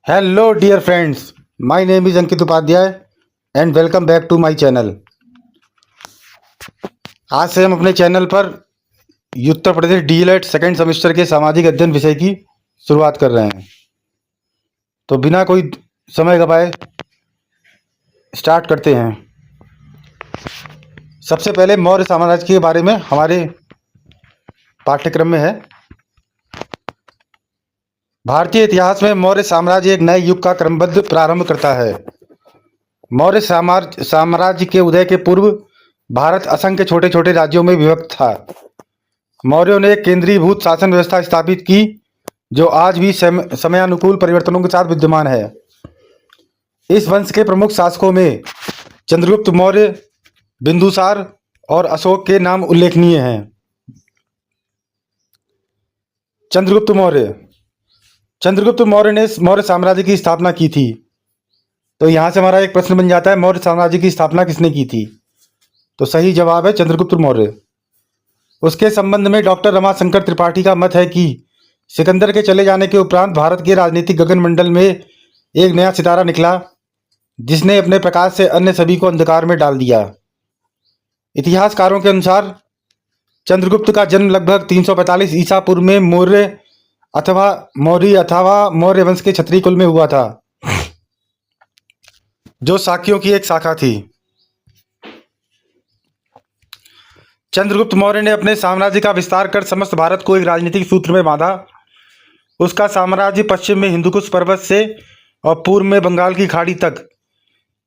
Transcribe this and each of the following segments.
Hello, dear friends. My name is Ankit Upadhyay and welcome back to my channel. आज से हम अपने channel पर Uttar Pradesh DElEd second semester के सामाजिक अध्ययन विषय की शुरुआत कर रहे हैं। तो बिना कोई समय गवाए स्टार्ट करते हैं। सबसे पहले मौर्य साम्राज्य के बारे में हमारे पाठ्यक्रम में है। भारतीय इतिहास में मौर्य साम्राज्य एक नए युग का क्रमबद्ध प्रारंभ करता है। मौर्य साम्राज्य के उदय के पूर्व भारत असंख्य छोटे छोटे राज्यों में विभक्त था। मौर्यों ने एक केंद्रीभूत शासन व्यवस्था स्थापित की जो आज भी समयानुकूल परिवर्तनों के साथ विद्यमान है। इस वंश के प्रमुख शासकों में चंद्रगुप्त मौर्य, बिंदुसार और अशोक के नाम उल्लेखनीय हैं। चंद्रगुप्त मौर्य ने मौर्य साम्राज्य की स्थापना की थी। तो यहाँ से हमारा एक प्रश्न बन जाता है, मौर्य साम्राज्य की स्थापना किसने की थी? तो सही जवाब है चंद्रगुप्त मौर्य। उसके संबंध में डॉक्टर रमाशंकर त्रिपाठी का मत है कि सिकंदर के चले जाने के उपरांत भारत के राजनीतिक गगनमंडल में एक नया सितारा निकला जिसने अपने प्रकाश से अन्य सभी को अंधकार में डाल दिया। इतिहासकारों के अनुसार चंद्रगुप्त का जन्म लगभग 345 ईसा पूर्व में मौर्य अथवा मौर्य वंश के क्षत्रिय कुल में हुआ था, जो शाक्यों की एक शाखा थी। चंद्रगुप्त मौर्य ने अपने साम्राज्य का विस्तार कर समस्त भारत को एक राजनीतिक सूत्र में बांधा। उसका साम्राज्य पश्चिम में हिंदुकुश पर्वत से और पूर्व में बंगाल की खाड़ी तक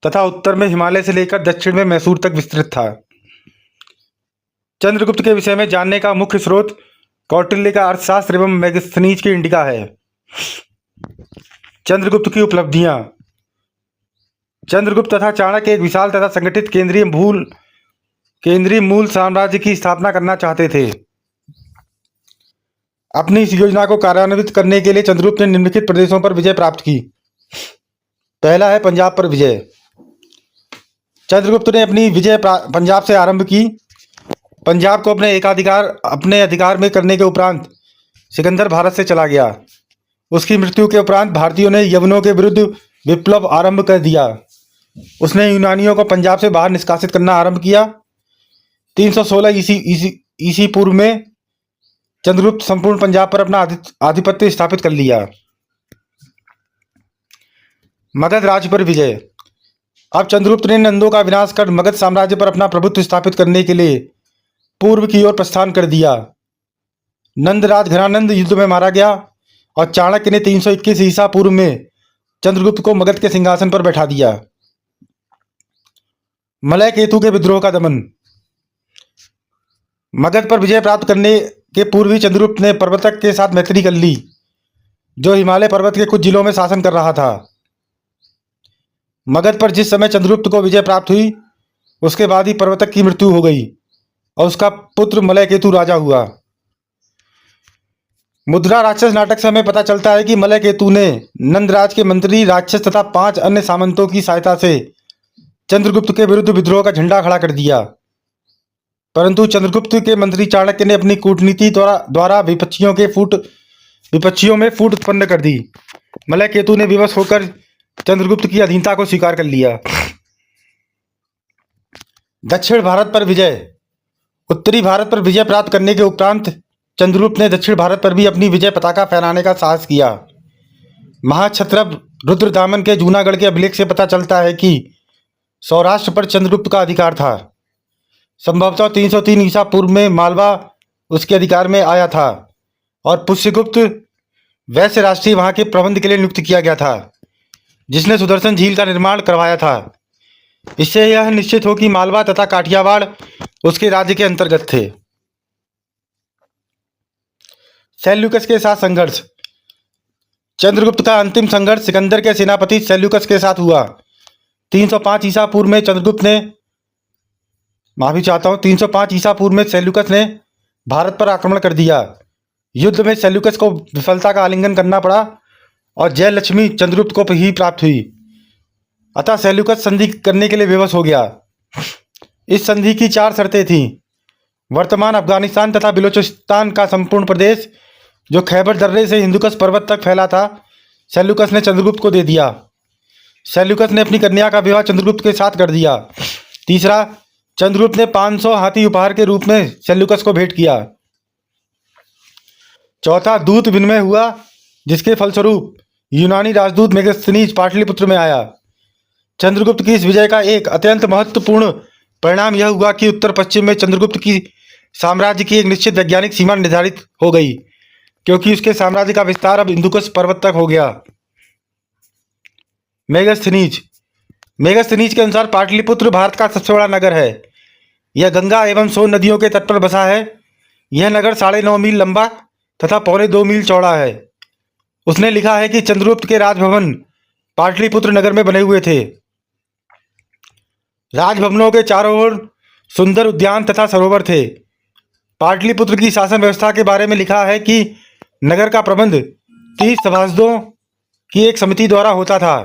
तथा उत्तर में हिमालय से लेकर दक्षिण में मैसूर तक विस्तृत था। चंद्रगुप्त के विषय में जानने का मुख्य स्रोत कौटिल्य का अर्थशास्त्र एवं मेगस्थनीज की इंडिका है। चंद्रगुप्त की उपलब्धियां। चंद्रगुप्त तथा चाणक्य एक विशाल तथा संगठित केंद्रीय मूल साम्राज्य की स्थापना करना चाहते थे। अपनी इस योजना को कार्यान्वित करने के लिए चंद्रगुप्त ने निम्नलिखित प्रदेशों पर विजय प्राप्त की। पहला है पंजाब पर विजय। चंद्रगुप्त ने अपनी विजय पंजाब से आरंभ की। पंजाब को अपने अधिकार में करने के उपरांत सिकंदर भारत से चला गया। उसकी मृत्यु के उपरांत भारतीयों ने यवनों के विरुद्ध विप्लव आरंभ कर दिया। उसने यूनानियों को पंजाब से बाहर निष्कासित करना आरंभ किया। 316 ईसी पूर्व में चंद्रगुप्त संपूर्ण पंजाब पर अपना आधिपत्य स्थापित कर लिया। मगध राज्य पर विजय। अब चंद्रगुप्त ने नंदों का विनाश कर मगध साम्राज्य पर अपना प्रभुत्व स्थापित करने के लिए पूर्व की ओर प्रस्थान कर दिया। नंदराज घनानंद युद्ध में मारा गया और चाणक्य ने 321 ईसा पूर्व में चंद्रगुप्त को मगध के सिंहासन पर बैठा दिया। मलय केतु के विद्रोह का दमन। मगध पर विजय प्राप्त करने के पूर्व ही चंद्रगुप्त ने प्रवर्तक के साथ मैत्री कर ली, जो हिमालय पर्वत के कुछ जिलों में शासन कर रहा था। मगध पर जिस समय चंद्रगुप्त को विजय प्राप्त हुई उसके बाद ही प्रवर्तक की मृत्यु हो गई और उसका पुत्र मलय केतु राजा हुआ। मुद्रा राक्षस नाटक से हमें पता चलता है कि मलय केतु ने नंदराज के मंत्री राक्षस तथा 5 अन्य सामंतों की सहायता से चंद्रगुप्त के विरुद्ध विद्रोह का झंडा खड़ा कर दिया, परंतु चंद्रगुप्त के मंत्री चाणक्य ने अपनी कूटनीति द्वारा विपक्षियों में फूट उत्पन्न कर दी। मलय केतु ने विवश होकर चंद्रगुप्त की अधीनता को स्वीकार कर लिया। दक्षिण भारत पर विजय। उत्तरी भारत पर विजय प्राप्त करने के उपरांत चंद्रगुप्त ने दक्षिण भारत पर भी अपनी विजय पताका फहराने का साहस किया। महाक्षत्रप रुद्रदामन के जूनागढ़ के अभिलेख से पता चलता है कि सौराष्ट्र पर चंद्रगुप्त का अधिकार था। संभवतः 303 ईसा पूर्व में मालवा उसके अधिकार में आया था और पुष्यगुप्त वैश्य राष्ट्रीय वहां के प्रबंध के लिए नियुक्त किया गया था, जिसने सुदर्शन झील का निर्माण करवाया था। इससे यह निश्चित हो कि मालवा तथा काठियावाड़ उसके राज्य के अंतर्गत थे। सेल्यूकस के साथ संघर्ष। चंद्रगुप्त का अंतिम संघर्ष सिकंदर के सेनापति सेल्यूकस के साथ हुआ। 305 ईसा पूर्व में 305 ईसा पूर्व में सेल्यूकस ने भारत पर आक्रमण कर दिया। युद्ध में सेल्यूकस को विफलता का आलिंगन करना पड़ा और जयलक्ष्मी चंद्रगुप्त को ही प्राप्त हुई। अतः सेल्यूकस संधि करने के लिए विवश हो गया। इस संधि की 4 शर्तें थीं। वर्तमान अफगानिस्तान तथा बलूचिस्तान का संपूर्ण प्रदेश जो खैबर दर्रे से हिंदुकुश पर्वत तक फैला था सेल्यूकस ने चंद्रगुप्त को दे दिया। सेल्यूकस ने अपनी कन्या का विवाह चंद्रगुप्त के साथ कर दिया। तीसरा, चंद्रगुप्त ने 500 हाथी उपहार के रूप में सेल्यूकस को भेंट किया। चौथा, दूत विनिमय हुआ, जिसके फलस्वरूप यूनानी राजदूत मेगस्थनीज पाटलिपुत्र में आया। चंद्रगुप्त की इस विजय का एक अत्यंत महत्वपूर्ण परिणाम यह हुआ कि उत्तर पश्चिम में चंद्रगुप्त की साम्राज्य की एक निश्चित वैज्ञानिक सीमा निर्धारित हो गई, क्योंकि उसके साम्राज्य का विस्तार अब हिंदुकुश पर्वत तक हो गया। मेगस्थनीज मेगस्थनीज के अनुसार पाटलिपुत्र भारत का सबसे बड़ा नगर है। यह गंगा एवं सोन नदियों के तट पर बसा है। यह नगर 9.5 मील लंबा तथा 2.25 मील चौड़ा है। उसने लिखा है कि चंद्रगुप्त के राजभवन पाटलिपुत्र नगर में बने हुए थे। राजभवनों के चारों ओर सुंदर उद्यान तथा सरोवर थे। पाटलिपुत्र की शासन व्यवस्था के बारे में लिखा है कि नगर का प्रबंध 30 सभासदों की एक समिति द्वारा होता था।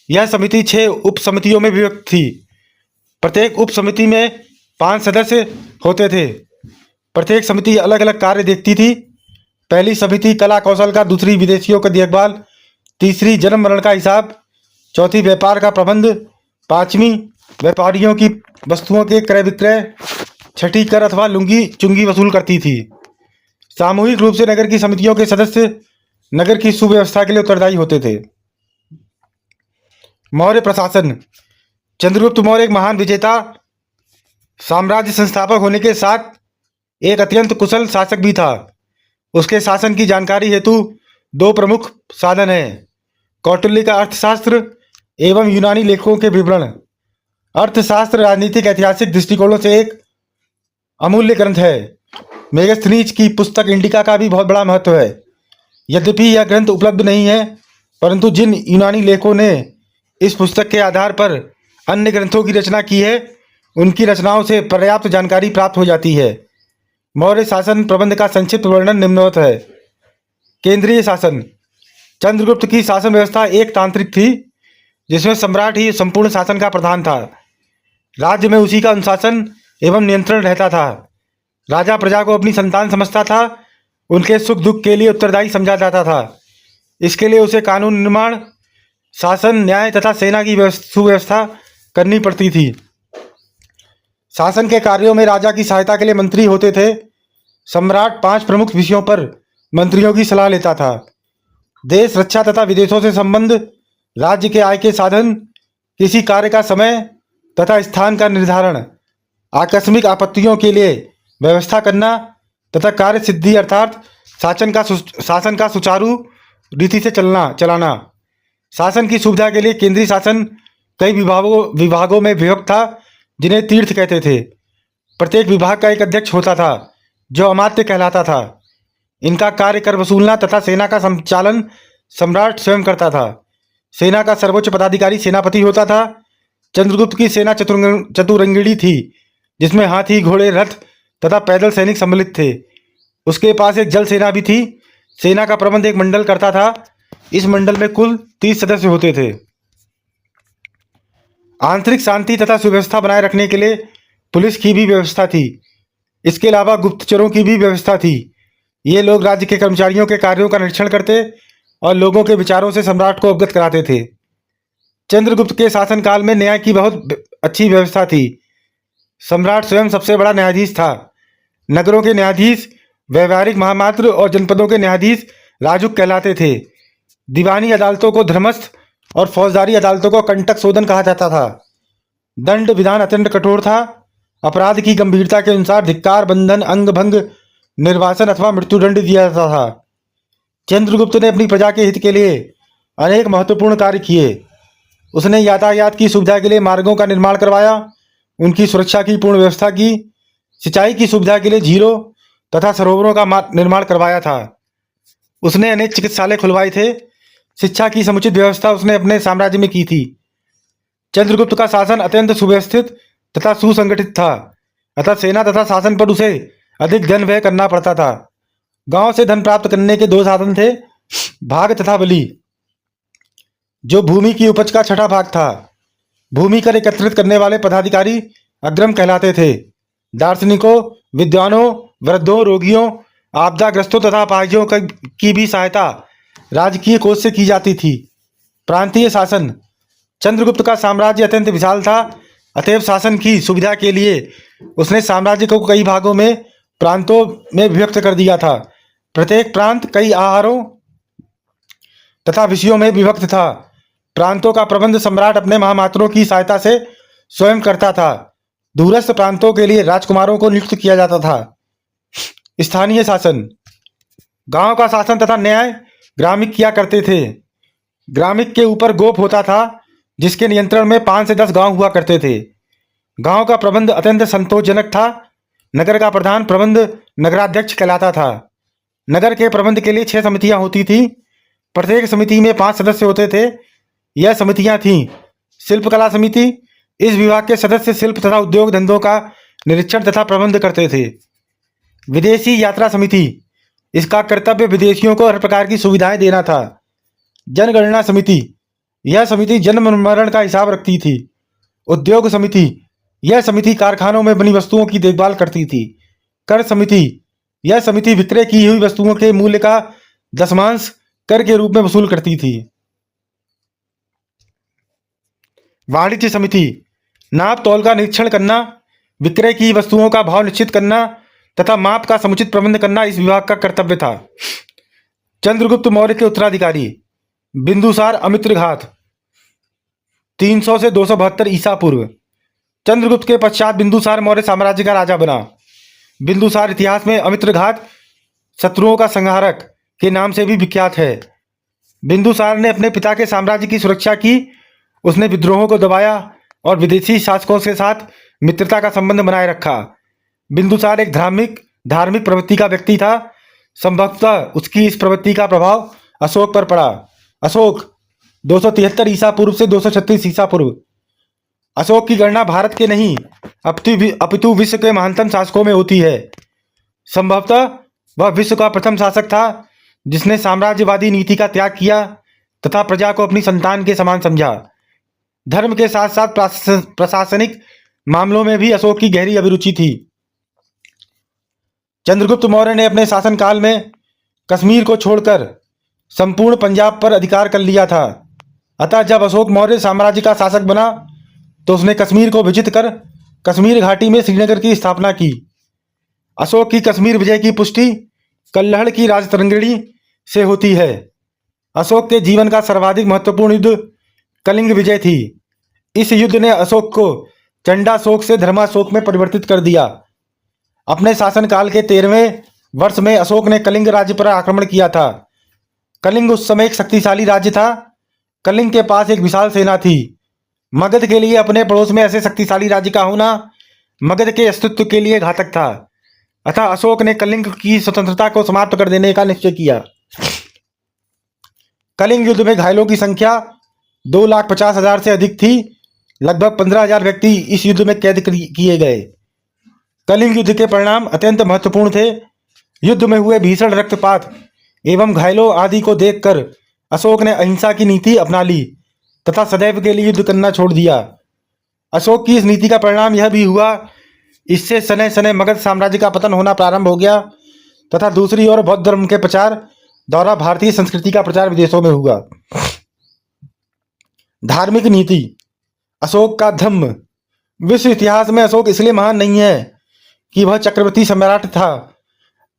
यह समिति 6 उप समितियों में विभक्त थी। प्रत्येक उप समिति में 5 सदस्य होते थे। प्रत्येक समिति अलग अलग कार्य देखती थी। पहली समिति कला कौशल का, दूसरी विदेशियों का देखभाल, तीसरी जन्म मरण का हिसाब, चौथी व्यापार का प्रबंध, पांचवी व्यापारियों की वस्तुओं के क्रय विक्रय, छठी कर अथवा लुंगी चुंगी वसूल करती थी। सामूहिक रूप से नगर की समितियों के सदस्य नगर की सुव्यवस्था के लिए उत्तरदायी होते थे। मौर्य प्रशासन। चंद्रगुप्त मौर्य एक महान विजेता, साम्राज्य संस्थापक होने के साथ एक अत्यंत कुशल शासक भी था। उसके शासन की जानकारी हेतु 2 प्रमुख साधन हैं: कौटिल्य का अर्थशास्त्र एवं यूनानी लेखकों के विवरण। अर्थशास्त्र राजनीतिक ऐतिहासिक दृष्टिकोणों से एक अमूल्य ग्रंथ है। मेगस्थनीज की पुस्तक इंडिका का भी बहुत बड़ा महत्व है। यद्यपि यह ग्रंथ उपलब्ध नहीं है, परंतु जिन यूनानी लेखकों ने इस पुस्तक के आधार पर अन्य ग्रंथों की रचना की है, उनकी रचनाओं से पर्याप्त जानकारी प्राप्त हो जाती है। मौर्य शासन प्रबंध का संक्षिप्त वर्णन निम्नवत है। केंद्रीय शासन। चंद्रगुप्त की शासन व्यवस्था एक तांत्रिक थी, जिसमें सम्राट ही संपूर्ण शासन का प्रधान था। राज्य में उसी का अनुशासन एवं नियंत्रण रहता था। राजा प्रजा को अपनी संतान समझता था, उनके सुख दुख के लिए उत्तरदायी समझा जाता था। इसके लिए उसे कानून निर्माण, शासन, न्याय तथा सेना की सुव्यवस्था करनी पड़ती थी। शासन के कार्यों में राजा की सहायता के लिए मंत्री होते थे। सम्राट 5 प्रमुख विषयों पर मंत्रियों की सलाह लेता था: देश रक्षा तथा विदेशों से संबंध, राज्य के आय के साधन, किसी कार्य का समय तथा स्थान का निर्धारण, आकस्मिक आपत्तियों के लिए व्यवस्था करना तथा कार्य सिद्धि अर्थात शासन का सुचारू रीति से चलाना। शासन की सुविधा के लिए केंद्रीय शासन कई विभागों में विभक्त था, जिन्हें तीर्थ कहते थे। प्रत्येक विभाग का एक अध्यक्ष होता था, जो अमात्य कहलाता था। इनका कार्य कर वसूलना तथा सेना का संचालन सम्राट स्वयं करता था। सेना का सर्वोच्च पदाधिकारी सेनापति होता था। चंद्रगुप्त की सेना चतुरंगिणी थी, जिसमें हाथी, घोड़े, रथ तथा पैदल सैनिक सम्मिलित थे। उसके पास एक जल सेना भी थी। सेना का प्रबंध एक मंडल करता था। इस मंडल में कुल 30 सदस्य होते थे। आंतरिक शांति तथा सुव्यवस्था बनाए रखने के लिए पुलिस की भी व्यवस्था थी। इसके अलावा गुप्तचरों की भी व्यवस्था थी। ये लोग राज्य के कर्मचारियों के कार्यों का निरीक्षण करते और लोगों के विचारों से सम्राट को अवगत कराते थे। चंद्रगुप्त के शासनकाल में न्याय की बहुत अच्छी व्यवस्था थी। सम्राट स्वयं सबसे बड़ा न्यायाधीश था। नगरों के न्यायाधीश व्यवहारिक महामात्र और जनपदों के न्यायाधीश राजुक कहलाते थे। दीवानी अदालतों को धर्मस्थ और फौजदारी अदालतों को कंटक शोधन कहा जाता था। दंड विधान अत्यंत कठोर था। अपराध की गंभीरता के अनुसार धिक्कार, बंधन, अंग भंग, निर्वासन अथवा मृत्युदंड दिया जाता था। चंद्रगुप्त ने अपनी प्रजा के हित के लिए अनेक महत्वपूर्ण कार्य किए। उसने यातायात की सुविधा के लिए मार्गों का निर्माण करवाया, उनकी सुरक्षा की पूर्ण व्यवस्था की, सिंचाई की सुविधा के लिए झीलों तथा सरोवरों का निर्माण करवाया था। उसने अनेक चिकित्सालय खुलवाए थे। शिक्षा की समुचित व्यवस्था उसने अपने साम्राज्य में की थी। चंद्रगुप्त का शासन अत्यंत सुव्यवस्थित तथा सुसंगठित था, अतः सेना तथा शासन पर उसे अधिक धन व्यय करना पड़ता था। गांव से धन प्राप्त करने के 2 साधन थे: भाग तथा बलि, जो भूमि की उपज का 6ठा भाग था। भूमि कर एकत्रित करने वाले पदाधिकारी अग्रम कहलाते थे। दार्शनिकों, विद्वानों, वृद्धों, रोगियों, आपदाग्रस्तों तथा अपाहिजों की भी सहायता राजकीय कोष से की जाती थी। प्रांतीय शासन। चंद्रगुप्त का साम्राज्य अत्यंत विशाल था, अतएव शासन की सुविधा के लिए उसने साम्राज्य को कई भागों में प्रांतों में विभक्त कर दिया था। प्रत्येक प्रांत कई आहारों तथा विषयों में विभक्त था। प्रांतों का प्रबंध सम्राट अपने महामात्रों की सहायता से स्वयं करता था। दूरस्थ प्रांतों के लिए राजकुमारों को नियुक्त किया जाता था। स्थानीय शासन। गांव का शासन तथा न्याय ग्रामिक किया करते थे। ग्रामिक के ऊपर गोप होता था, जिसके नियंत्रण में 5 से 10 गांव हुआ करते थे। गांव का प्रबंध अत्यंत संतोषजनक था। नगर का प्रधान प्रबंध नगराध्यक्ष कहलाता था। नगर के प्रबंध के लिए 6 समितियां होती थी। प्रत्येक समिति में 5 सदस्य होते थे। यह समितियां थीं: शिल्पकला समिति। इस विभाग के सदस्य शिल्प तथा उद्योग धंधों का निरीक्षण तथा प्रबंध करते थे। विदेशी यात्रा समिति। इसका कर्तव्य विदेशियों को हर प्रकार की सुविधाएं देना था। जनगणना समिति। यह समिति जन्म मरण का हिसाब रखती थी। उद्योग समिति। यह समिति कारखानों में बनी वस्तुओं की देखभाल करती थी। कर समिति। यह समिति विक्रय की हुई वस्तुओं के मूल्य का दशमांश कर के रूप में वसूल करती थी। वाणिज्य समिति। नाप तौल का निरीक्षण करना, विक्रय की वस्तुओं का भाव निश्चित करना तथा माप का समुचित प्रबंध करना इस विभाग का कर्तव्य था। चंद्रगुप्त मौर्य के उत्तराधिकारी। बिंदुसार अमित्रघात 300 से 272 ईसा पूर्व। चंद्रगुप्त के पश्चात बिंदुसार मौर्य साम्राज्य का राजा बना। बिंदुसार इतिहास में अमित्रघात, शत्रुओं का संहारक के नाम से भी विख्यात है। बिंदुसार ने अपने पिता के साम्राज्य की सुरक्षा की। उसने विद्रोहों को दबाया और विदेशी शासकों के साथ मित्रता का संबंध बनाए रखा। बिंदुसार एक धार्मिक प्रवृत्ति का व्यक्ति था। संभवतः उसकी इस प्रवृत्ति का प्रभाव अशोक पर पड़ा। अशोक 273 ईसा पूर्व से 236 ईसा पूर्व। अशोक की गणना भारत के नहीं अपितु विश्व के महानतम शासकों में होती है। संभवतः वह विश्व का प्रथम शासक था जिसने साम्राज्यवादी नीति का त्याग किया तथा प्रजा को अपनी संतान के समान समझा। धर्म के साथ साथ प्रशासनिक मामलों में भी अशोक की गहरी अभिरुचि थी। चंद्रगुप्त मौर्य ने अपने शासनकाल में कश्मीर को छोड़कर संपूर्ण पंजाब पर अधिकार कर लिया था। अतः जब अशोक मौर्य साम्राज्य का शासक बना तो उसने कश्मीर को विजित कर कश्मीर घाटी में श्रीनगर की स्थापना की। अशोक की कश्मीर विजय की पुष्टि कल्लहड़ की राजतरंगिणी से होती है। अशोक के जीवन का सर्वाधिक महत्वपूर्ण युद्ध कलिंग विजय थी। इस युद्ध ने अशोक को चंडाशोक से धर्माशोक में परिवर्तित कर दिया। अपने शासनकाल के 13वें वर्ष में अशोक ने कलिंग राज्य पर आक्रमण किया था। कलिंग उस समय एक शक्तिशाली राज्य था। कलिंग के पास एक विशाल सेना थी। मगध के लिए अपने पड़ोस में ऐसे शक्तिशाली राज्य का होना मगध के अस्तित्व के लिए घातक था। अतः अशोक ने कलिंग की स्वतंत्रता को समाप्त कर देने का निश्चय किया। कलिंग युद्ध में घायलों की संख्या 2,50,000 से अधिक थी। लगभग 15,000 व्यक्ति इस युद्ध में कैद किए गए। कलिंग युद्ध के परिणाम अत्यंत महत्वपूर्ण थे। युद्ध में हुए भीषण रक्तपात एवं घायलों आदि को देखकर अशोक ने अहिंसा की नीति अपना ली तथा सदैव के लिए युद्ध करना छोड़ दिया। अशोक की इस नीति का परिणाम यह भी हुआ, इससे सने सने मगध साम्राज्य का पतन होना प्रारंभ हो गया तथा दूसरी ओर बौद्ध धर्म के प्रचार द्वारा भारतीय संस्कृति का प्रचार विदेशों में हुआ। धार्मिक नीति। अशोक का धम्म। विश्व इतिहास में अशोक इसलिए महान नहीं है कि वह चक्रवर्ती सम्राट था,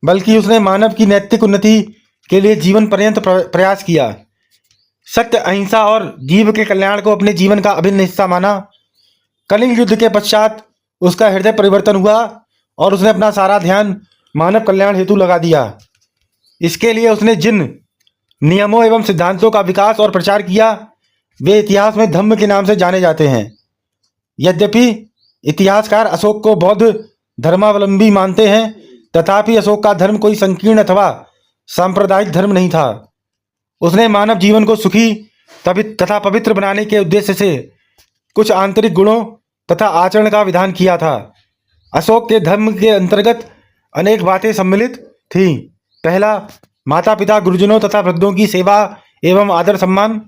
बल्कि उसने मानव की नैतिक उन्नति के लिए जीवन पर्यंत प्रयास किया। सत्य, अहिंसा और जीव के कल्याण को अपने जीवन का अभिन्न हिस्सा माना। कलिंग युद्ध के पश्चात उसका हृदय परिवर्तन हुआ और उसने अपना सारा ध्यान मानव कल्याण हेतु लगा दिया। इसके लिए उसने जिन नियमों एवं सिद्धांतों का विकास और प्रचार किया वे इतिहास में धम्म के नाम से जाने जाते हैं। यद्यपि इतिहासकार अशोक को बौद्ध धर्मावलंबी मानते हैं, तथापि अशोक का धर्म कोई संकीर्ण अथवा सांप्रदायिक धर्म नहीं था। उसने मानव जीवन को सुखी तथा पवित्र बनाने के उद्देश्य से कुछ आंतरिक गुणों तथा आचरण का विधान किया था। अशोक के धर्म के अंतर्गत अनेक बातें सम्मिलित थीं। पहला, माता पिता, गुरुजनों तथा वृद्धों की सेवा एवं आदर सम्मान।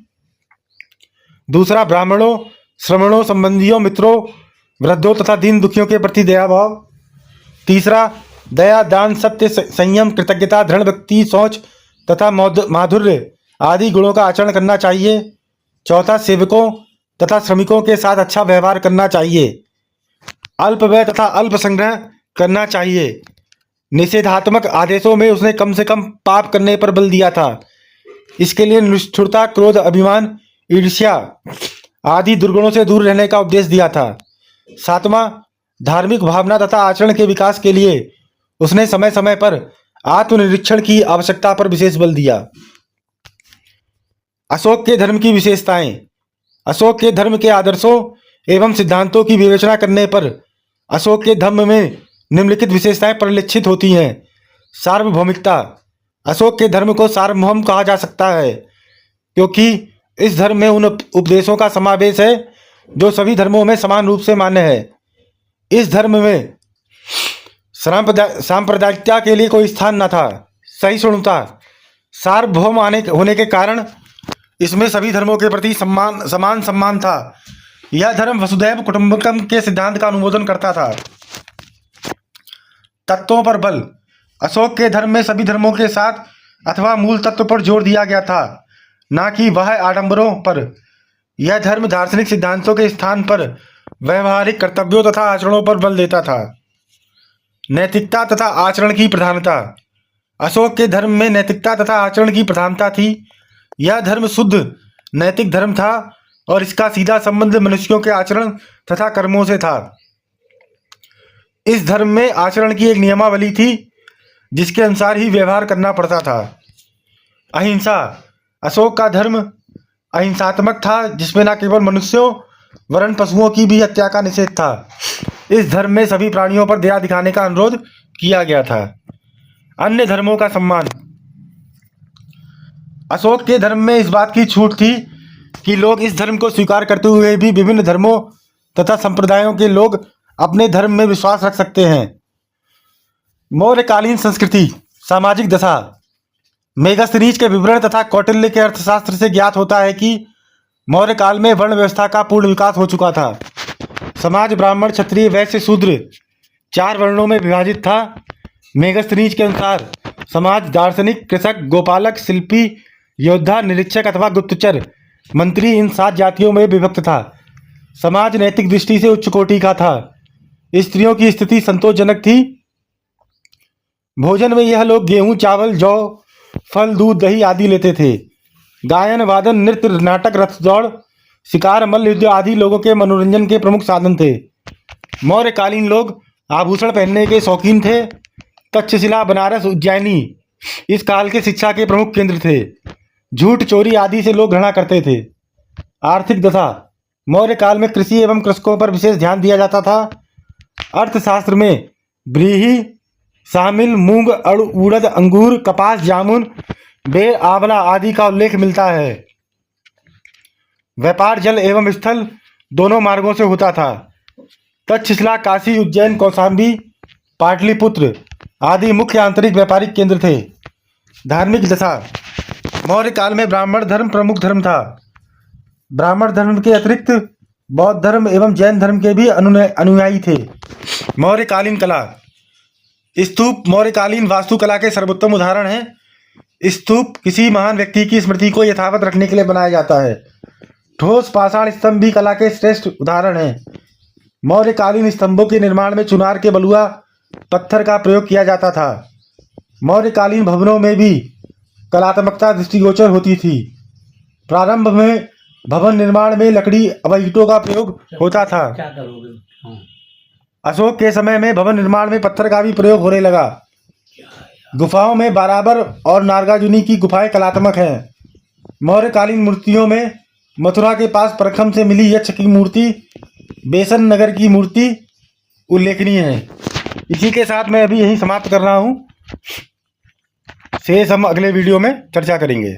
दूसरा, ब्राह्मणों, श्रमणों, संबंधियों, मित्रों, वृद्धों तथा दीन दुखियों के प्रति दया भाव। तीसरा, दया, दान, सत्य, संयम, कृतज्ञता, दृढ़ भक्ति, सोच तथा माधुर्य आदि गुणों का आचरण करना चाहिए। चौथा, सेवकों तथा श्रमिकों के साथ अच्छा व्यवहार करना चाहिए। अल्प व्यय तथा अल्प संग्रह करना चाहिए। निषेधात्मक आदेशों में उसने कम से कम पाप करने पर बल दिया था। इसके लिए निष्ठुरता, क्रोध, अभिमान, ईर्ष्या आदि दुर्गुणों से दूर रहने का उपदेश दिया था। सातवां, धार्मिक भावना तथा आचरण के विकास के लिए उसने समय समय पर आत्मनिरीक्षण की आवश्यकता पर विशेष बल दिया। अशोक के धर्म की विशेषताएं। अशोक के धर्म के आदर्शों एवं सिद्धांतों की विवेचना करने पर अशोक के धर्म में निम्नलिखित विशेषताएं परिलक्षित होती हैं। सार्वभौमिकता। अशोक के धर्म को सार्वभौम कहा जा सकता है क्योंकि इस धर्म में उन उपदेशों का समावेश है जो सभी धर्मों में समान रूप से मान्य है। इस धर्म में सांप्रदायिकता के लिए कोई स्थान न था। सहिष्णुता। सार्वभौम होने के कारण इसमें सभी धर्मों के प्रति समान सम्मान था। यह धर्म वसुधैव कुटुंबकम के सिद्धांत का अनुमोदन करता था। तत्वों पर बल। अशोक के धर्म में सभी धर्मों के साथ अथवा मूल तत्व पर जोर दिया गया था, न कि बाह्य आडंबरों पर। यह धर्म दार्शनिक सिद्धांतों के स्थान पर व्यवहारिक कर्तव्यों तथा आचरणों पर बल देता था। नैतिकता तथा आचरण की प्रधानता। अशोक के धर्म में नैतिकता तथा आचरण की प्रधानता थी। यह धर्म शुद्ध नैतिक धर्म था और इसका सीधा संबंध मनुष्यों के आचरण तथा कर्मों से था। इस धर्म में आचरण की एक नियमावली थी जिसके अनुसार ही व्यवहार करना पड़ता था। अहिंसा। अशोक का धर्म अहिंसात्मक था जिसमें न केवल मनुष्यों वरन पशुओं की भी हत्या का निषेध था। इस धर्म में सभी प्राणियों पर दया दिखाने का अनुरोध किया गया था। अन्य धर्मों का सम्मान। अशोक के धर्म में इस बात की छूट थी कि लोग इस धर्म को स्वीकार करते हुए भी विभिन्न धर्मों तथा संप्रदायों के लोग अपने धर्म में विश्वास रख सकते हैं। मौर्यकालीन संस्कृति, सामाजिक दशा। मेगास्थनीज के विवरण तथा कौटिल्य के अर्थशास्त्र से ज्ञात होता है कि मौर्य काल में वर्ण व्यवस्था का पूर्ण विकास हो चुका था। समाज ब्राह्मण, क्षत्रिय, वैश्य, शूद्र 4 वर्णों में विभाजित था। मेगास्थनीज के अनुसार समाज दार्शनिक, कृषक, गोपालक, शिल्पी, योद्धा, निरीक्षक अथवा गुप्तचर, मंत्री इन 7 जातियों में विभक्त था। समाज नैतिक दृष्टि से उच्च कोटि का था। स्त्रियों की स्थिति संतोषजनक थी। भोजन में यह लोग गेहूं, चावल, जौ, फल, दूध, दही आदि लेते थे। गायन, वादन, नृत्य, नाटक, रथ दौड़, शिकार, मल्ल युद्ध आदि लोगों के मनोरंजन के प्रमुख साधन थे। मौर्यकालीन लोग आभूषण पहनने के शौकीन थे। तक्षशिला, बनारस, उज्जैनी इस काल के शिक्षा के प्रमुख केंद्र थे। झूठ, चोरी आदि से लोग घृणा करते थे। आर्थिक दशा। मौर्य काल में कृषि एवं कृषकों पर विशेष ध्यान दिया जाता था। अर्थशास्त्र में व्रीहि, शामिल, मूंग, उड़द, अंगूर, कपास, जामुन, बेर, आंवला आदि का उल्लेख मिलता है। व्यापार जल एवं स्थल दोनों मार्गों से होता था। तक्षशिला, काशी, उज्जैन, कौशाम्बी, पाटलिपुत्र आदि मुख्य आंतरिक व्यापारिक केंद्र थे। धार्मिक दशा। मौर्य काल में ब्राह्मण धर्म प्रमुख धर्म था। ब्राह्मण धर्म के अतिरिक्त बौद्ध धर्म एवं जैन धर्म के भी अनुयायी थे। मौर्यकालीन कला। स्तूप मौर्यकालीन वास्तुकला के सर्वोत्तम उदाहरण है। स्तूप किसी महान व्यक्ति की स्मृति को यथावत रखने के लिए बनाया जाता है। ठोस पाषाण स्तंभ भी कला के श्रेष्ठ उदाहरण हैं। मौर्यकालीन स्तंभों के निर्माण में चुनार के बलुआ पत्थर का प्रयोग किया जाता था। मौर्यकालीन भवनों में भी कलात्मकता दृष्टिगोचर होती थी। प्रारंभ में भवन निर्माण में लकड़ी व ईंटों का प्रयोग होता था। अशोक के समय में भवन निर्माण में पत्थर का भी प्रयोग होने लगा। गुफाओं में बाराबर और नागार्जुनी की गुफाएं कलात्मक हैं। मौर्यकालीन मूर्तियों में मथुरा के पास परखम से मिली यक्ष की मूर्ति, बेसन नगर की मूर्ति उल्लेखनीय है। इसी के साथ मैं अभी यहीं समाप्त कर रहा हूँ। शेष हम अगले वीडियो में चर्चा करेंगे।